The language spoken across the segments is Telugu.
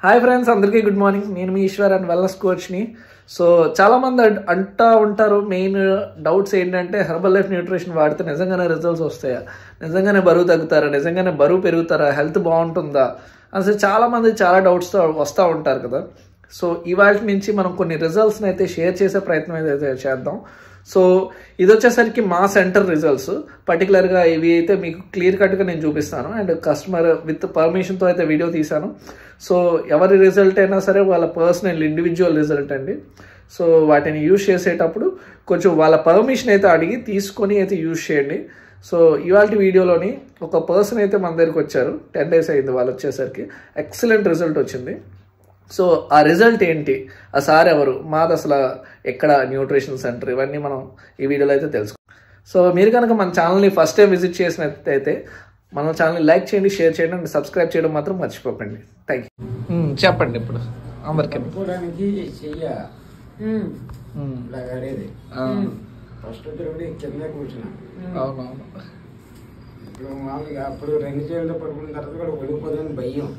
హాయ్ ఫ్రెండ్స్, అందరికీ గుడ్ మార్నింగ్. నేను మీ ఈశ్వర్ అండ్ వెల్నెస్ కోచ్ని. సో చాలామంది అంటూ ఉంటారు, మెయిన్ డౌట్స్ ఏంటంటే హెర్బల్ లైఫ్ న్యూట్రిషన్ వాడితే నిజంగానే రిజల్ట్స్ వస్తాయా, నిజంగానే బరువు తగ్గుతారా, నిజంగానే బరువు పెరుగుతారా, హెల్త్ బాగుంటుందా అసలు చాలామంది చాలా డౌట్స్తో వస్తూ ఉంటారు కదా. సో ఇవాళ నుంచి మనం కొన్ని రిజల్ట్స్ని అయితే షేర్ చేసే ప్రయత్నం అయితే చేద్దాం. సో ఇది వచ్చేసరికి మా సెంటర్ రిజల్ట్స్, పర్టికులర్గా ఇవి అయితే మీకు క్లియర్ కట్గా నేను చూపిస్తాను అండ్ కస్టమర్ విత్ పర్మిషన్తో అయితే వీడియో తీశాను. సో ఎవరి రిజల్ట్ అయినా సరే వాళ్ళ పర్సనల్ ఇండివిజువల్ రిజల్ట్ అండి. సో వాటిని యూజ్ చేసేటప్పుడు కొంచెం వాళ్ళ పర్మిషన్ అయితే అడిగి తీసుకొని అయితే యూజ్ చేయండి. సో ఇవాళ వీడియోలోని ఒక పర్సన్ అయితే మన దగ్గరికి వచ్చారు, 10 days అయింది వాళ్ళు వచ్చేసరికి. ఎక్సలెంట్ రిజల్ట్ వచ్చింది. సో ఆ రిజల్ట్ ఏంటి, ఆ సార్ ఎవరు, మాది అసలు ఎక్కడ న్యూట్రిషన్ సెంటర్, ఇవన్నీ మనం ఈ వీడియోలో అయితే తెలుసుకుంటాం. సో మీరు కనుక మన ఛానల్ని ఫస్ట్ టైం విజిట్ చేసినట్టయితే మన ఛానల్ని లైక్ చేయండి, షేర్ చేయండి అండ్ సబ్స్క్రైబ్ చేయడం మాత్రం మర్చిపోకండి. Thank you. చెప్పండి ఇప్పుడు అందరికీ. ఫస్ట్ కింద కూర్చున్నా. అవునవును. ఇప్పుడు మామూలుగా అప్పుడు 2 చేతులతో పడుకున్న తర్వాత కూడా ఒడిపోదని భయం.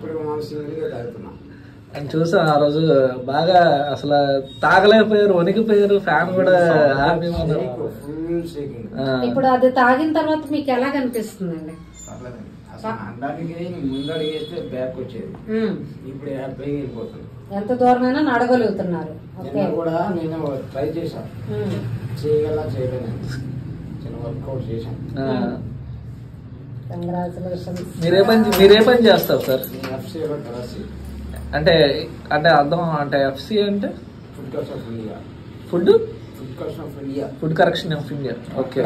ఇప్పుడు మనం సింగిల్గా తాగుతున్నాం. అని చూసా ఆ రోజు బాగా అసలు తాగలేకపోయారు, వణికిపోయారు, ఫ్యాన్ కూడా ఇప్పుడు అది తాగిన తర్వాత మీకు ఎలా కనిపిస్తుందండి? అసలు అనడానికి ముందడుగు వేస్తే బ్యాక్ వచ్చేది, ఇప్పుడు హ్యాపీగా వెళ్ళిపోతుంది. ఎంత దూరమైనా నడగలుగుతున్నారు. కూడా నేను ట్రై చేశాను, చేయలేను, చిన్న వర్కౌట్ చేశాను. కంగ్రాచులేషన్స్. మీరే పని చేస్తారు సార్? ఎఫ్సీలో కలసి అంటే అంటే అర్థం అంటే ఎఫ్సి అంటే food collection of India. Food correction of India. Okay.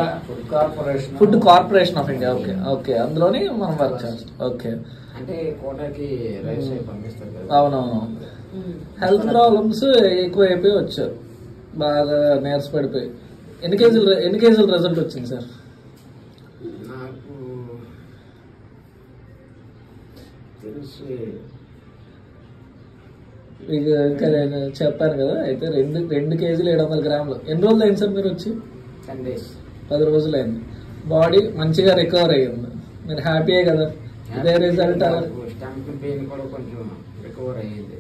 Food corporation of India. Okay okay. అందులోని మనం వర్క్ చేస్తాం. ఓకే. అంటే కోటాకి రైస్ పంపిస్తారు కదా. అవునవును. హెల్త్ ప్రాబ్లమ్స్ ఎక్కువ అయిపోయి వచ్చారు, బాగా నీరస పడిపోయి. ఎన్ని కేజీలు రిజల్ట్ వచ్చింది సార్? నాకు తెలిసి మీకు ఇంకా నేను చెప్పాను కదా, అయితే 2 కేజీలు 700 గ్రాములు. ఎన్ని రోజులు అయింది సార్ మీరు వచ్చి? 10 days. 10 రోజులు అయింది. బాడీ మంచిగా రికవర్ అయ్యింది, మీరు హ్యాపీయే కదా. ఇదే రిజల్ట్ స్టమక్ పెయిన్ కూడా కొంచెం రికవర్ అయ్యింది.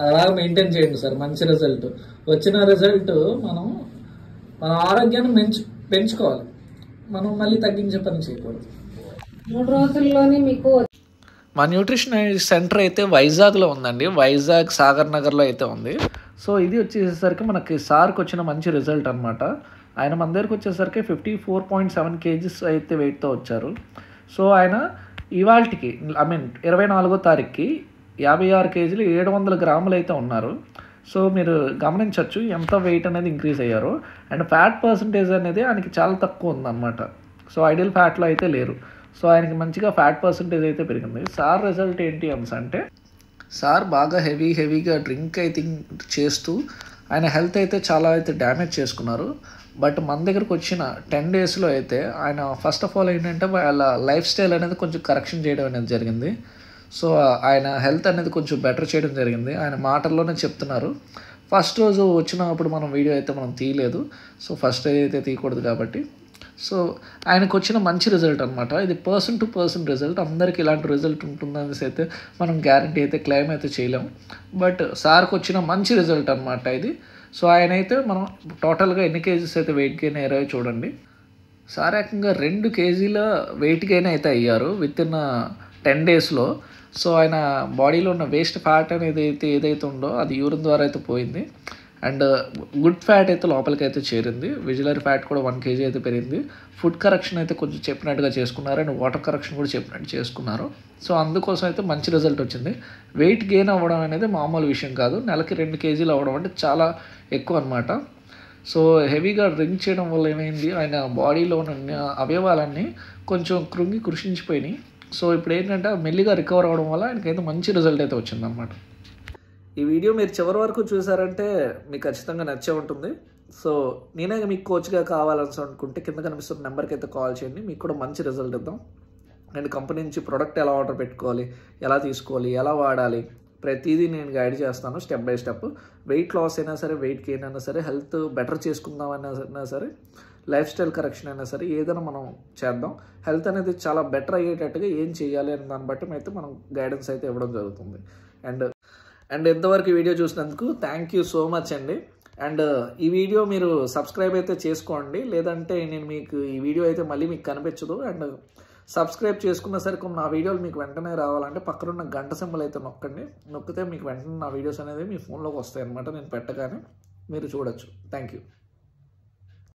అలా మెయింటైన్ చేయండి సార్, మంచి రిజల్ట్. వచ్చిన రిజల్ట్ మన ఆరోగ్యాన్ని పెంచుకోవాలి, మనం మళ్ళీ తగ్గించే పని చేయకూడదు. 3 రోజుల్లోనే మీకు మా న్యూట్రిషన్ సెంటర్ అయితే వైజాగ్లో ఉందండి, వైజాగ్ సాగర్ నగర్లో అయితే ఉంది. సో ఇది వచ్చేసరికి మనకి సార్కి వచ్చిన మంచి రిజల్ట్ అనమాట. ఆయన మన దగ్గరికి వచ్చేసరికి 54.7 kgs అయితే వెయిట్తో వచ్చారు. సో ఆయన ఇవాళకి 24వ తారీఖుకి 56 కేజీలు 700 గ్రాములు అయితే ఉన్నారు. సో మీరు గమనించవచ్చు ఎంత వెయిట్ అనేది ఇంక్రీజ్ అయ్యారు. అండ్ ఫ్యాట్ పర్సంటేజ్ అనేది ఆయనకి చాలా తక్కువ ఉందన్నమాట. సో ఐడియల్ ఫ్యాట్లో అయితే లేరు. సో ఆయనకి మంచిగా ఫ్యాట్ పర్సంటేజ్ అయితే పెరిగింది. సార్ రిజల్ట్ ఏంటి అంటే, సార్ బాగా హెవీగా డ్రింక్ అయితే చేస్తూ ఆయన హెల్త్ అయితే చాలా అయితే డ్యామేజ్ చేసుకున్నారు. బట్ మన దగ్గరకు వచ్చిన 10 daysలో అయితే ఆయన ఫస్ట్ ఆఫ్ ఆల్ ఏంటంటే వాళ్ళ లైఫ్ స్టైల్ అనేది కొంచెం కరెక్షన్ చేయడం అనేది జరిగింది. సో ఆయన హెల్త్ అనేది కొంచెం బెటర్ చేయడం జరిగింది. ఆయన మాటల్లోనే చెప్తున్నారు. ఫస్ట్ రోజు వచ్చినప్పుడు మనం వీడియో అయితే మనం తీయలేదు, సో ఫస్ట్ అయితే తీయకూడదు కాబట్టి. సో ఆయనకు వచ్చిన మంచి రిజల్ట్ అనమాట. ఇది పర్సన్ టు పర్సన్ రిజల్ట్, అందరికీ ఇలాంటి రిజల్ట్ ఉంటుందనేసి అయితే మనం గ్యారంటీ అయితే క్లెయిమ్ అయితే చేయలేము. బట్ సార్కి వచ్చిన మంచి రిజల్ట్ అనమాట ఇది. సో ఆయన అయితే మనం టోటల్గా ఎన్ని కేజీస్ అయితే వెయిట్ గెయిన్ అయ్యారో చూడండి. సార్ ఏకంగా 2 కేజీల వెయిట్ గెయిన్ అయితే అయ్యారు వితిన్ 10 daysలో. సో ఆయన బాడీలో ఉన్న వేస్ట్ ఫ్యాట్ అనేది ఏదైతే ఉందో అది యూరిన్ ద్వారా అయితే పోయింది. అండ్ గుడ్ ఫ్యాట్ అయితే లోపలికి అయితే చేరింది. విజిలరీ ఫ్యాట్ కూడా 1 kg అయితే పెరిగింది. ఫుడ్ కరెక్షన్ అయితే కొంచెం చెప్పినట్టుగా చేసుకున్నారు అండ్ వాటర్ కరెక్షన్ కూడా చెప్పినట్టు చేసుకున్నారు. సో అందుకోసం అయితే మంచి రిజల్ట్ వచ్చింది. వెయిట్ గెయిన్ అవ్వడం అనేది మామూలు విషయం కాదు, నెలకి 2 కేజీలు అవ్వడం అంటే చాలా ఎక్కువ అనమాట. సో హెవీగా డ్రింక్ చేయడం వల్ల ఏమైంది, ఆయన బాడీలో ఉన్న అవయవాలన్నీ కొంచెం కృషించిపోయినాయి. సో ఇప్పుడు ఏంటంటే మెల్లిగా రికవర్ అవ్వడం వల్ల ఆయనకైతే మంచి రిజల్ట్ అయితే వచ్చిందనమాట. ఈ వీడియో మీరు చివరి వరకు చూసారంటే మీకు ఖచ్చితంగా నచ్చే ఉంటుంది. సో నేనే మీకు కోచ్గా కావాలని అనుకుంటే కింద కనిపిస్తున్న నెంబర్కి అయితే కాల్ చేయండి, మీకు కూడా మంచి రిజల్ట్ ఇద్దాం. అండ్ కంపెనీ నుంచి ప్రోడక్ట్ ఎలా ఆర్డర్ పెట్టుకోవాలి, ఎలా తీసుకోవాలి, ఎలా వాడాలి, ప్రతిదీ నేను గైడ్ చేస్తాను step by step. Weight loss అయినా సరే, వెయిట్ గెయిన్ అయినా సరే, హెల్త్ బెటర్ చేసుకుందామన్నా సరే, లైఫ్ స్టైల్ కరెక్షన్ అయినా సరే ఏదైనా మనం చేద్దాం. హెల్త్ అనేది చాలా బెటర్ అయ్యేటట్టుగా ఏం చేయాలి అని దాన్ని బట్టి అయితే మనం గైడెన్స్ అయితే ఇవ్వడం జరుగుతుంది. అండ్ ఎంతవరకు వీడియో చూసినందుకు థ్యాంక్ యూ సో మచ్ అండి. అండ్ ఈ వీడియో మీరు సబ్స్క్రైబ్ అయితే చేసుకోండి, లేదంటే నేను మీకు ఈ వీడియో అయితే మళ్ళీ మీకు కనిపించదు. అండ్ సబ్స్క్రైబ్ చేసుకున్న సరికి నా వీడియోలు మీకు వెంటనే రావాలంటే పక్కనున్న గంట సింబల్ అయితే నొక్కితే మీకు వెంటనే నా వీడియోస్ అనేది మీ ఫోన్లోకి వస్తాయి అన్నమాట. నేను పెట్టగానే మీరు చూడొచ్చు. Thank you.